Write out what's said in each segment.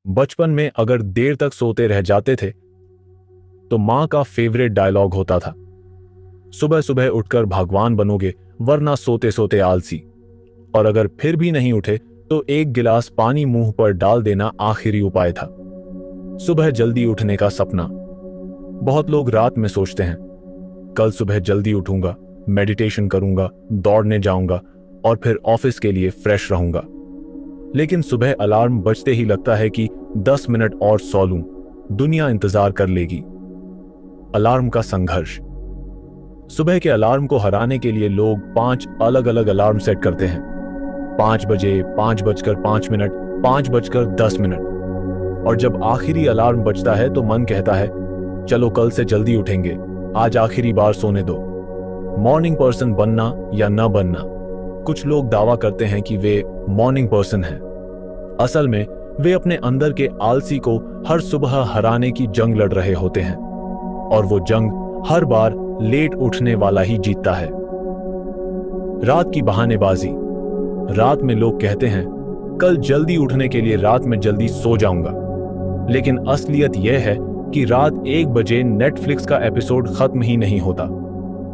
बचपन में अगर देर तक सोते रह जाते थे तो मां का फेवरेट डायलॉग होता था, सुबह सुबह उठकर भगवान बनोगे वरना सोते सोते आलसी। और अगर फिर भी नहीं उठे तो एक गिलास पानी मुंह पर डाल देना आखिरी उपाय था। सुबह जल्दी उठने का सपना। बहुत लोग रात में सोचते हैं, कल सुबह जल्दी उठूंगा, मेडिटेशन करूंगा, दौड़ने जाऊंगा और फिर ऑफिस के लिए फ्रेश रहूंगा। लेकिन सुबह अलार्म बजते ही लगता है कि 10 मिनट और सो लूं, दुनिया इंतजार कर लेगी। अलार्म का संघर्ष। सुबह के अलार्म को हराने के लिए लोग 5 अलग अलग अलार्म सेट करते हैं। 5 बजे, 5:05, 5:10। और जब आखिरी अलार्म बजता है तो मन कहता है, चलो कल से जल्दी उठेंगे, आज आखिरी बार सोने दो। मॉर्निंग पर्सन बनना या न बनना। कुछ लोग दावा करते हैं कि वे मॉर्निंग पर्सन हैं। असल में वे अपने अंदर के आलसी को हर सुबह हराने की जंग लड़ रहे होते हैं और वो जंग हर बार लेट उठने वाला ही जीतता है। रात की बहानेबाजी। रात में लोग कहते हैं, कल जल्दी उठने के लिए रात में जल्दी सो जाऊंगा। लेकिन असलियत यह है कि रात 1 बजे नेटफ्लिक्स का एपिसोड खत्म ही नहीं होता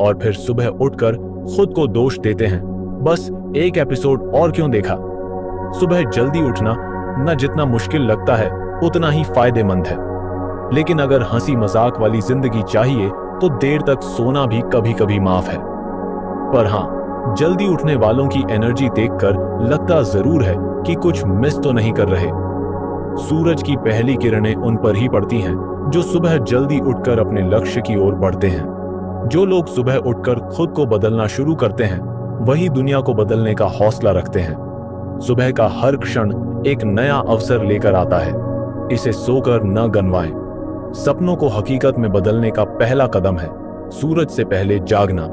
और फिर सुबह उठकर खुद को दोष देते हैं, बस एक एपिसोड और क्यों देखा। सुबह जल्दी उठना न जितना मुश्किल लगता है उतना ही फायदेमंद है। लेकिन अगर हंसी मजाक वाली जिंदगी चाहिए तो देर तक सोना भी कभी कभी माफ है। पर हां, जल्दी उठने वालों की एनर्जी देखकर लगता जरूर है कि कुछ मिस तो नहीं कर रहे। सूरज की पहली किरणें उन पर ही पड़ती हैं जो सुबह जल्दी उठकर अपने लक्ष्य की ओर बढ़ते हैं। जो लोग सुबह उठकर खुद को बदलना शुरू करते हैं वही दुनिया को बदलने का हौसला रखते हैं। सुबह का हर क्षण एक नया अवसर लेकर आता है, इसे सोकर न गंवाएं। सपनों को हकीकत में बदलने का पहला कदम है सूरज से पहले जागना।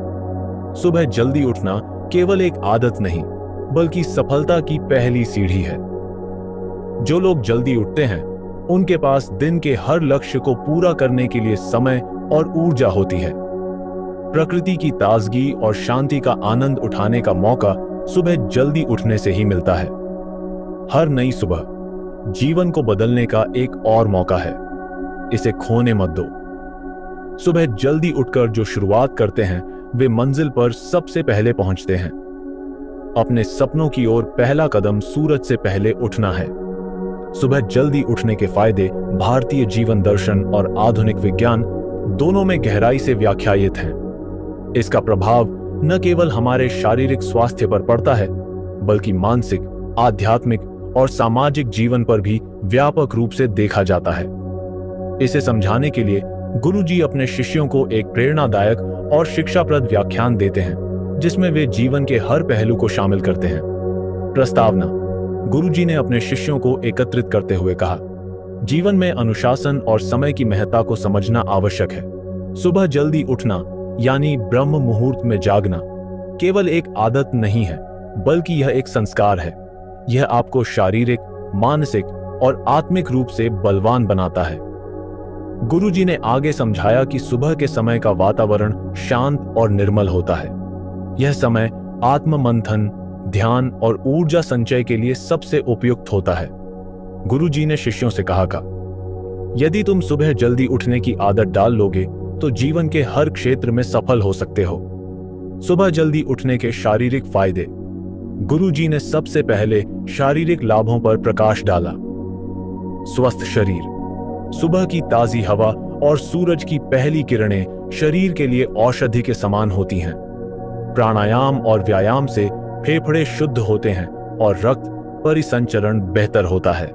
सुबह जल्दी उठना केवल एक आदत नहीं बल्कि सफलता की पहली सीढ़ी है। जो लोग जल्दी उठते हैं उनके पास दिन के हर लक्ष्य को पूरा करने के लिए समय और ऊर्जा होती है। प्रकृति की ताजगी और शांति का आनंद उठाने का मौका सुबह जल्दी उठने से ही मिलता है। हर नई सुबह जीवन को बदलने का एक और मौका है, इसे खोने मत दो। सुबह जल्दी उठकर जो शुरुआत करते हैं वे मंजिल पर सबसे पहले पहुंचते हैं। अपने सपनों की ओर पहला कदम सूरज से पहले उठना है। सुबह जल्दी उठने के फायदे भारतीय जीवन दर्शन और आधुनिक विज्ञान दोनों में गहराई से व्याख्यायित हैं। इसका प्रभाव न केवल हमारे शारीरिक स्वास्थ्य पर पड़ता है बल्कि मानसिक, आध्यात्मिक और सामाजिक जीवन पर भी व्यापक रूप से देखा जाता है। इसे समझाने के लिए गुरुजी अपने शिष्यों को एक प्रेरणादायक और शिक्षाप्रद व्याख्यान देते हैं जिसमें वे जीवन के हर पहलू को शामिल करते हैं। प्रस्तावना। गुरुजी ने अपने शिष्यों को एकत्रित करते हुए कहा, जीवन में अनुशासन और समय की महत्ता को समझना आवश्यक है। सुबह जल्दी उठना यानी ब्रह्म मुहूर्त में जागना केवल एक आदत नहीं है बल्कि यह एक संस्कार है। यह आपको शारीरिक, मानसिक और आत्मिक रूप से बलवान बनाता है। गुरुजी ने आगे समझाया कि सुबह के समय का वातावरण शांत और निर्मल होता है। यह समय आत्म मंथन, ध्यान और ऊर्जा संचय के लिए सबसे उपयुक्त होता है। गुरुजी ने शिष्यों से कहा, यदि तुम सुबह जल्दी उठने की आदत डाल लोगे तो जीवन के हर क्षेत्र में सफल हो सकते हो। सुबह जल्दी उठने के शारीरिक फायदे। गुरुजी ने सबसे पहले शारीरिक लाभों पर प्रकाश डाला। स्वस्थ शरीर। सुबह की ताजी हवा और सूरज की पहली किरणें शरीर के लिए औषधि के समान होती हैं। प्राणायाम और व्यायाम से फेफड़े शुद्ध होते हैं और रक्त परिसंचरण बेहतर होता है।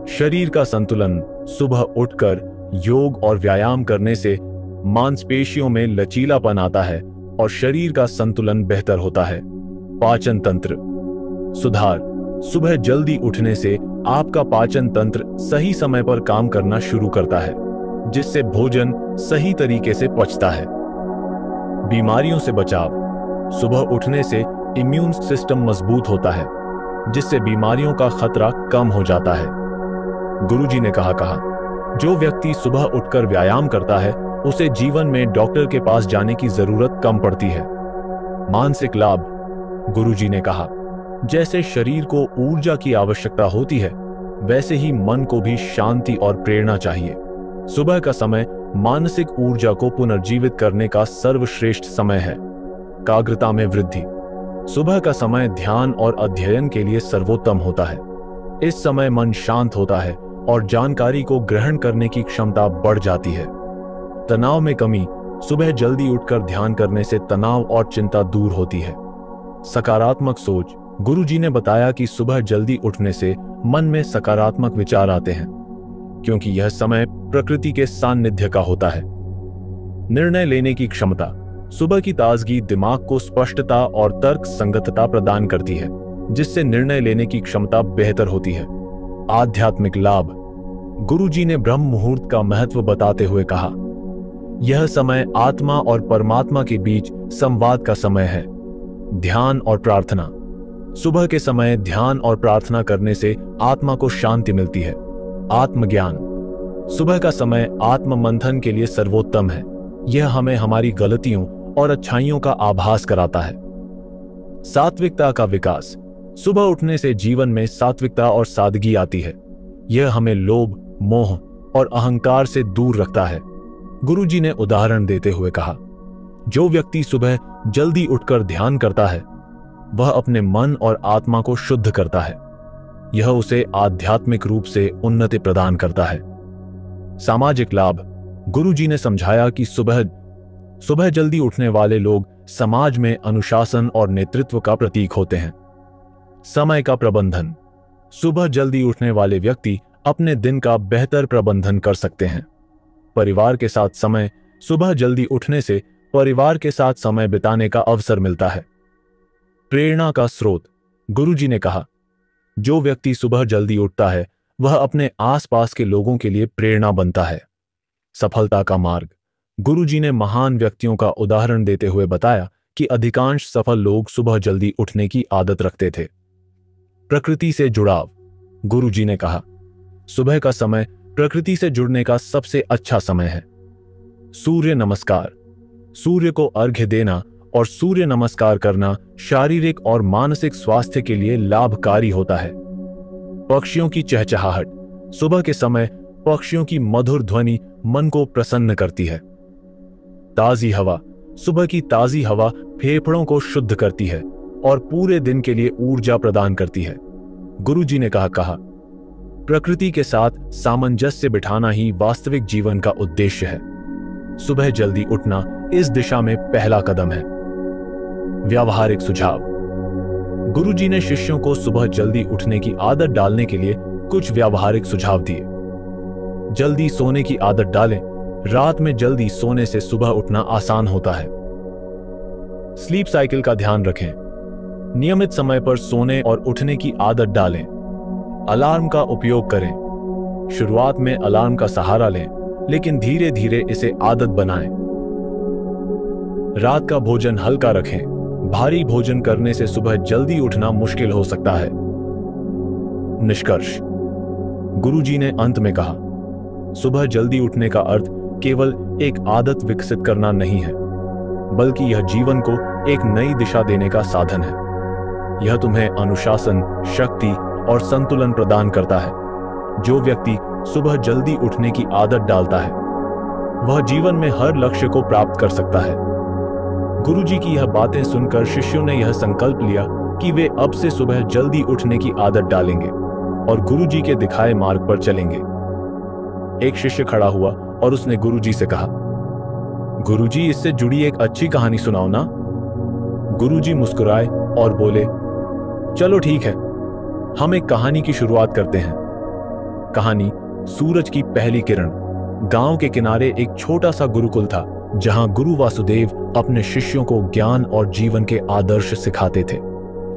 शरीर का संतुलन। सुबह उठकर योग और व्यायाम करने से मांसपेशियों में लचीलापन आता है और शरीर का संतुलन बेहतर होता है। पाचन तंत्र सुधार। सुबह जल्दी उठने से आपका पाचन तंत्र सही समय पर काम करना शुरू करता है जिससे भोजन सही तरीके से पचता है। बीमारियों से बचाव। सुबह उठने से इम्यून सिस्टम मजबूत होता है जिससे बीमारियों का खतरा कम हो जाता है। गुरुजी ने कहा, जो व्यक्ति सुबह उठकर व्यायाम करता है उसे जीवन में डॉक्टर के पास जाने की जरूरत कम पड़ती है। मानसिक लाभ। गुरुजी ने कहा, जैसे शरीर को ऊर्जा की आवश्यकता होती है वैसे ही मन को भी शांति और प्रेरणा चाहिए। सुबह का समय मानसिक ऊर्जा को पुनर्जीवित करने का सर्वश्रेष्ठ समय है। एकाग्रता में वृद्धि। सुबह का समय ध्यान और अध्ययन के लिए सर्वोत्तम होता है। इस समय मन शांत होता है और जानकारी को ग्रहण करने की क्षमता बढ़ जाती है। तनाव में कमी। सुबह जल्दी उठकर ध्यान करने से तनाव और चिंता दूर होती है। सकारात्मक सोच। गुरुजी ने बताया कि सुबह जल्दी उठने से मन में सकारात्मक विचार आते हैं, क्योंकि यह समय प्रकृति के सान्निध्य का होता है। निर्णय लेने की क्षमता। सुबह की ताजगी दिमाग को स्पष्टता और तर्क संगतता प्रदान करती है, जिससे निर्णय लेने की क्षमता बेहतर होती है। आध्यात्मिक लाभ। गुरुजी ने ब्रह्म मुहूर्त का महत्व बताते हुए कहा, यह समय आत्मा और परमात्मा के बीच संवाद का समय है। ध्यान और प्रार्थना। सुबह के समय ध्यान और प्रार्थना करने से आत्मा को शांति मिलती है। आत्मज्ञान। सुबह का समय आत्म मंथन के लिए सर्वोत्तम है। यह हमें हमारी गलतियों और अच्छाइयों का आभास कराता है। सात्विकता का विकास। सुबह उठने से जीवन में सात्विकता और सादगी आती है। यह हमें लोभ, मोह और अहंकार से दूर रखता है। गुरुजी ने उदाहरण देते हुए कहा, जो व्यक्ति सुबह जल्दी उठकर ध्यान करता है वह अपने मन और आत्मा को शुद्ध करता है। यह उसे आध्यात्मिक रूप से उन्नति प्रदान करता है। सामाजिक लाभ। गुरुजी ने समझाया कि सुबह जल्दी उठने वाले लोग समाज में अनुशासन और नेतृत्व का प्रतीक होते हैं। समय का प्रबंधन। सुबह जल्दी उठने वाले व्यक्ति अपने दिन का बेहतर प्रबंधन कर सकते हैं। परिवार के साथ समय। सुबह जल्दी उठने से परिवार के साथ समय बिताने का अवसर मिलता है। प्रेरणा का स्रोत। गुरुजी ने कहा, जो व्यक्ति सुबह जल्दी उठता है वह अपने आसपास के लोगों के लिए प्रेरणा बनता है। सफलता का मार्ग। गुरुजी ने महान व्यक्तियों का उदाहरण देते हुए बताया कि अधिकांश सफल लोग सुबह जल्दी उठने की आदत रखते थे। प्रकृति से जुड़ाव। गुरुजी ने कहा, सुबह का समय प्रकृति से जुड़ने का सबसे अच्छा समय है। सूर्य नमस्कार। सूर्य को अर्घ्य देना और सूर्य नमस्कार करना शारीरिक और मानसिक स्वास्थ्य के लिए लाभकारी होता है। पक्षियों की चहचहाहट। सुबह के समय पक्षियों की मधुर ध्वनि मन को प्रसन्न करती है। ताजी हवा। सुबह की ताजी हवा फेफड़ों को शुद्ध करती है और पूरे दिन के लिए ऊर्जा प्रदान करती है। गुरुजी ने कहा, प्रकृति के साथ सामंजस्य बिठाना ही वास्तविक जीवन का उद्देश्य है। सुबह जल्दी उठना इस दिशा में पहला कदम है। व्यावहारिक सुझाव। गुरुजी ने शिष्यों को सुबह जल्दी उठने की आदत डालने के लिए कुछ व्यावहारिक सुझाव दिए। जल्दी सोने की आदत डालें। रात में जल्दी सोने से सुबह उठना आसान होता है। स्लीप साइकिल का ध्यान रखें। नियमित समय पर सोने और उठने की आदत डालें। अलार्म का उपयोग करें। शुरुआत में अलार्म का सहारा लें, लेकिन धीरे धीरे इसे आदत बनाएं। रात का भोजन हल्का रखें। भारी भोजन करने से सुबह जल्दी उठना मुश्किल हो सकता है। निष्कर्ष। गुरुजी ने अंत में कहा, सुबह जल्दी उठने का अर्थ केवल एक आदत विकसित करना नहीं है, बल्कि यह जीवन को एक नई दिशा देने का साधन है। यह तुम्हें अनुशासन, शक्ति और संतुलन प्रदान करता है। जो व्यक्ति सुबह जल्दी उठने की आदत डालता है वह जीवन में हर लक्ष्य को प्राप्त कर सकता है। गुरुजी की यह बातें सुनकर शिष्यों ने यह संकल्प लिया कि वे अब से सुबह जल्दी उठने की आदत डालेंगे और गुरुजी के दिखाए मार्ग पर चलेंगे। एक शिष्य खड़ा हुआ और उसने गुरुजी से कहा, गुरुजी, इससे जुड़ी एक अच्छी कहानी सुनाओ ना। गुरुजी मुस्कुराए और बोले, चलो ठीक है, हम एक कहानी की शुरुआत करते हैं। कहानी सूरज की पहली किरण। गांव के किनारे एक छोटा सा गुरुकुल था, जहां गुरु वासुदेव अपने शिष्यों को ज्ञान और जीवन के आदर्श सिखाते थे।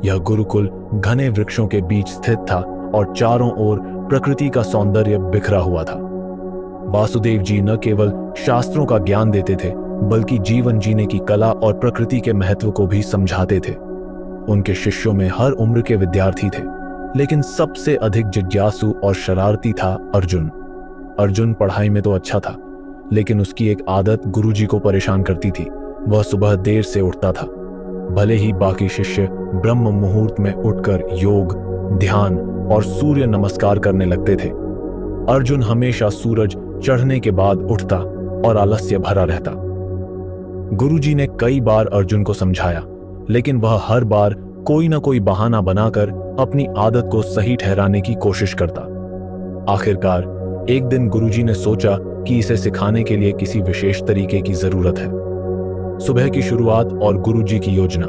यह गुरुकुल घने वृक्षों के बीच स्थित था और चारों ओर प्रकृति का सौंदर्य बिखरा हुआ था। वासुदेव जी न केवल शास्त्रों का ज्ञान देते थे, बल्कि जीवन जीने की कला और प्रकृति के महत्व को भी समझाते थे। उनके शिष्यों में हर उम्र के विद्यार्थी थे, लेकिन सबसे अधिक जिज्ञासु और शरारती था अर्जुन। अर्जुन पढ़ाई में तो अच्छा था, लेकिन उसकी एक आदत गुरुजी को परेशान करती थी। वह सुबह देर से उठता था। भले ही बाकी शिष्य ब्रह्म मुहूर्त में उठकर योग, ध्यान और सूर्य नमस्कार करने लगते थे। अर्जुन हमेशा सूरज चढ़ने के बाद उठता और आलस्य भरा रहता। गुरुजी ने कई बार अर्जुन को समझाया, लेकिन वह हर बार कोई ना कोई बहाना बनाकर अपनी आदत को सही ठहराने की कोशिश करता। आखिरकार एक दिन गुरुजी ने सोचा कि इसे सिखाने के लिए किसी विशेष तरीके की जरूरत है। सुबह की शुरुआत और गुरुजी की योजना।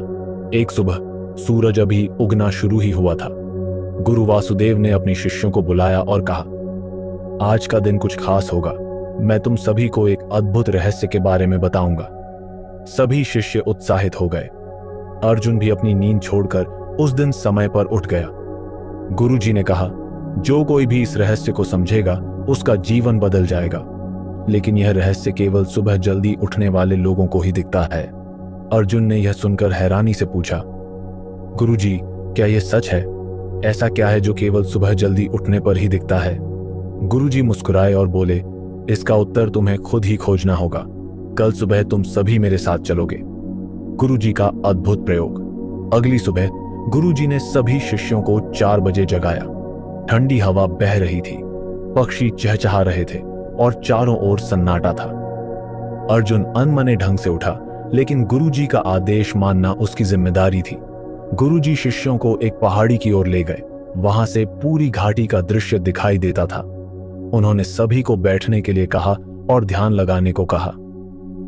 एक सुबह सूरज अभी उगना शुरू ही हुआ था। गुरु वासुदेव ने अपने शिष्यों को बुलाया और कहा, आज का दिन कुछ खास होगा। मैं तुम सभी को एक अद्भुत रहस्य के बारे में बताऊंगा। सभी शिष्य उत्साहित हो गए। अर्जुन भी अपनी नींद छोड़कर उस दिन समय पर उठ गया। गुरुजी ने कहा, जो कोई भी इस रहस्य को समझेगा उसका जीवन बदल जाएगा। लेकिन यह रहस्य केवल सुबह जल्दी उठने वाले लोगों को ही दिखता है। अर्जुन ने यह सुनकर हैरानी से पूछा, गुरुजी, क्या यह सच है? ऐसा क्या है जो केवल सुबह जल्दी उठने पर ही दिखता है? गुरुजी मुस्कुराए और बोले, इसका उत्तर तुम्हें खुद ही खोजना होगा। कल सुबह तुम सभी मेरे साथ चलोगे। गुरुजी का अद्भुत प्रयोग। अगली सुबह गुरुजी ने सभी शिष्यों को 4 बजे जगाया। ठंडी हवा बह रही थी, पक्षी चहचहा रहे थे और चारों ओर सन्नाटा था। अर्जुन अनमने ढंग से उठा, लेकिन गुरुजी का आदेश मानना उसकी जिम्मेदारी थी। गुरुजी शिष्यों को एक पहाड़ी की ओर ले गए। वहां से पूरी घाटी का दृश्य दिखाई देता था। उन्होंने सभी को बैठने के लिए कहा और ध्यान लगाने को कहा।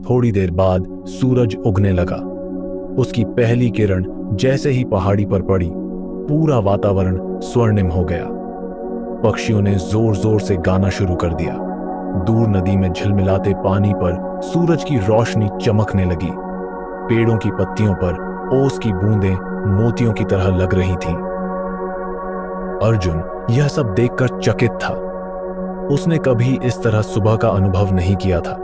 थोड़ी देर बाद सूरज उगने लगा। उसकी पहली किरण जैसे ही पहाड़ी पर पड़ी, पूरा वातावरण स्वर्णिम हो गया। पक्षियों ने जोर जोर से गाना शुरू कर दिया। दूर नदी में झिलमिलाते पानी पर सूरज की रोशनी चमकने लगी। पेड़ों की पत्तियों पर ओस की बूंदें मोतियों की तरह लग रही थीं। अर्जुन यह सब देखकर चकित था। उसने कभी इस तरह सुबह का अनुभव नहीं किया था।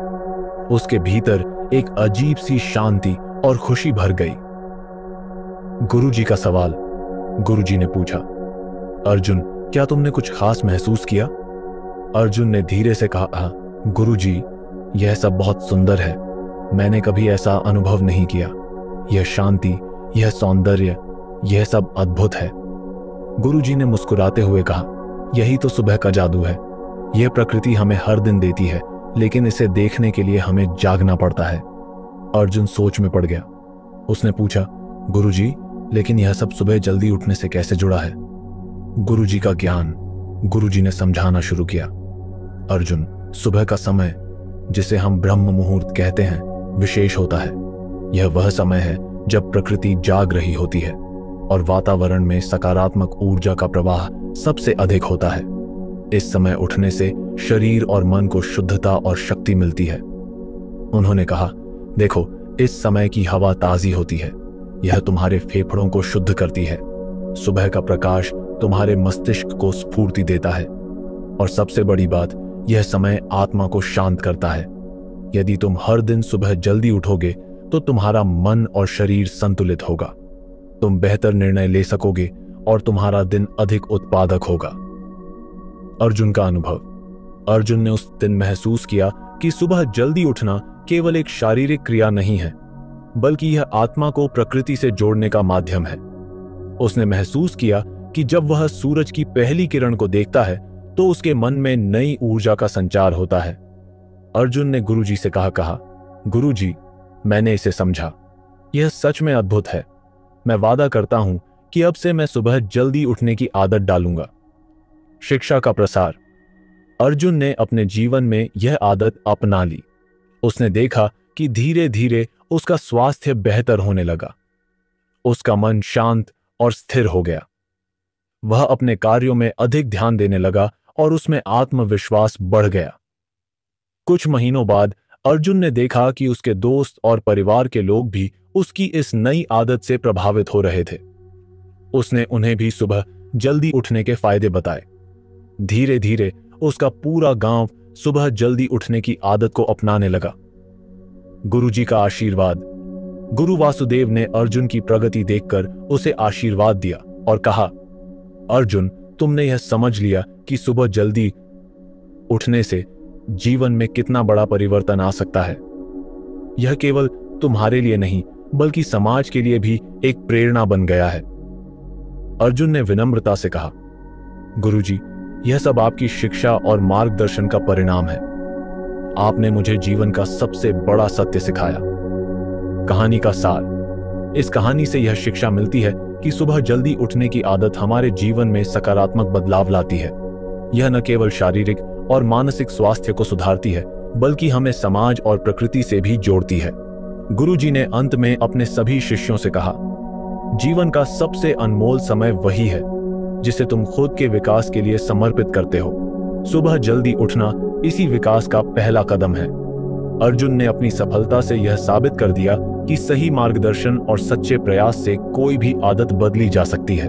उसके भीतर एक अजीब सी शांति और खुशी भर गई। गुरुजी का सवाल। गुरुजी ने पूछा, अर्जुन, क्या तुमने कुछ खास महसूस किया? अर्जुन ने धीरे से कहा, गुरुजी, यह सब बहुत सुंदर है। मैंने कभी ऐसा अनुभव नहीं किया। यह शांति, यह सौंदर्य, यह सब अद्भुत है। गुरुजी ने मुस्कुराते हुए कहा, यही तो सुबह का जादू है। यह प्रकृति हमें हर दिन देती है, लेकिन इसे देखने के लिए हमें जागना पड़ता है। अर्जुन सोच में पड़ गया। उसने पूछा, गुरुजी, लेकिन यह सब सुबह जल्दी उठने से कैसे जुड़ा है? गुरुजी का ज्ञान। गुरुजी ने समझाना शुरू किया, अर्जुन, सुबह का समय, जिसे हम ब्रह्म मुहूर्त कहते हैं, विशेष होता है। यह वह समय है जब प्रकृति जाग रही होती है और वातावरण में सकारात्मक ऊर्जा का प्रवाह सबसे अधिक होता है। इस समय उठने से शरीर और मन को शुद्धता और शक्ति मिलती है। उन्होंने कहा, देखो, इस समय की हवा ताजी होती है। यह तुम्हारे फेफड़ों को शुद्ध करती है। सुबह का प्रकाश तुम्हारे मस्तिष्क को स्फूर्ति देता है। और सबसे बड़ी बात, यह समय आत्मा को शांत करता है। यदि तुम हर दिन सुबह जल्दी उठोगे तो तुम्हारा मन और शरीर संतुलित होगा। तुम बेहतर निर्णय ले सकोगे और तुम्हारा दिन अधिक उत्पादक होगा। अर्जुन का अनुभव। अर्जुन ने उस दिन महसूस किया कि सुबह जल्दी उठना केवल एक शारीरिक क्रिया नहीं है, बल्कि यह आत्मा को प्रकृति से जोड़ने का माध्यम है। उसने महसूस किया कि जब वह सूरज की पहली किरण को देखता है तो उसके मन में नई ऊर्जा का संचार होता है। अर्जुन ने गुरुजी से कहा, गुरुजी, मैंने इसे समझा। यह सच में अद्भुत है। मैं वादा करता हूं कि अब से मैं सुबह जल्दी उठने की आदत डालूंगा। शिक्षा का प्रसार। अर्जुन ने अपने जीवन में यह आदत अपना ली। उसने देखा कि धीरे धीरे उसका स्वास्थ्य बेहतर होने लगा। उसका मन शांत और स्थिर हो गया। वह अपने कार्यों में अधिक ध्यान देने लगा और उसमें आत्मविश्वास बढ़ गया। कुछ महीनों बाद अर्जुन ने देखा कि उसके दोस्त और परिवार के लोग भी उसकी इस नई आदत से प्रभावित हो रहे थे। उसने उन्हें भी सुबह जल्दी उठने के फायदे बताए। धीरे धीरे उसका पूरा गांव सुबह जल्दी उठने की आदत को अपनाने लगा। गुरुजी का आशीर्वाद। गुरु वासुदेव ने अर्जुन की प्रगति देखकर उसे आशीर्वाद दिया और कहा, अर्जुन, तुमने यह समझ लिया कि सुबह जल्दी उठने से जीवन में कितना बड़ा परिवर्तन आ सकता है। यह केवल तुम्हारे लिए नहीं, बल्कि समाज के लिए भी एक प्रेरणा बन गया है। अर्जुन ने विनम्रता से कहा, गुरुजी, यह सब आपकी शिक्षा और मार्गदर्शन का परिणाम है। आपने मुझे जीवन का सबसे बड़ा सत्य सिखाया। कहानी का सार। इस कहानी से यह शिक्षा मिलती है कि सुबह जल्दी उठने की आदत हमारे जीवन में सकारात्मक बदलाव लाती है। यह न केवल शारीरिक और मानसिक स्वास्थ्य को सुधारती है, बल्कि हमें समाज और प्रकृति से भी जोड़ती है। गुरुजी ने अंत में अपने सभी शिष्यों से कहा, जीवन का सबसे अनमोल समय वही है जिसे तुम खुद के विकास के लिए समर्पित करते हो। सुबह जल्दी उठना इसी विकास का पहला कदम है। अर्जुन ने अपनी सफलता से यह साबित कर दिया कि सही मार्गदर्शन और सच्चे प्रयास से कोई भी आदत बदली जा सकती है।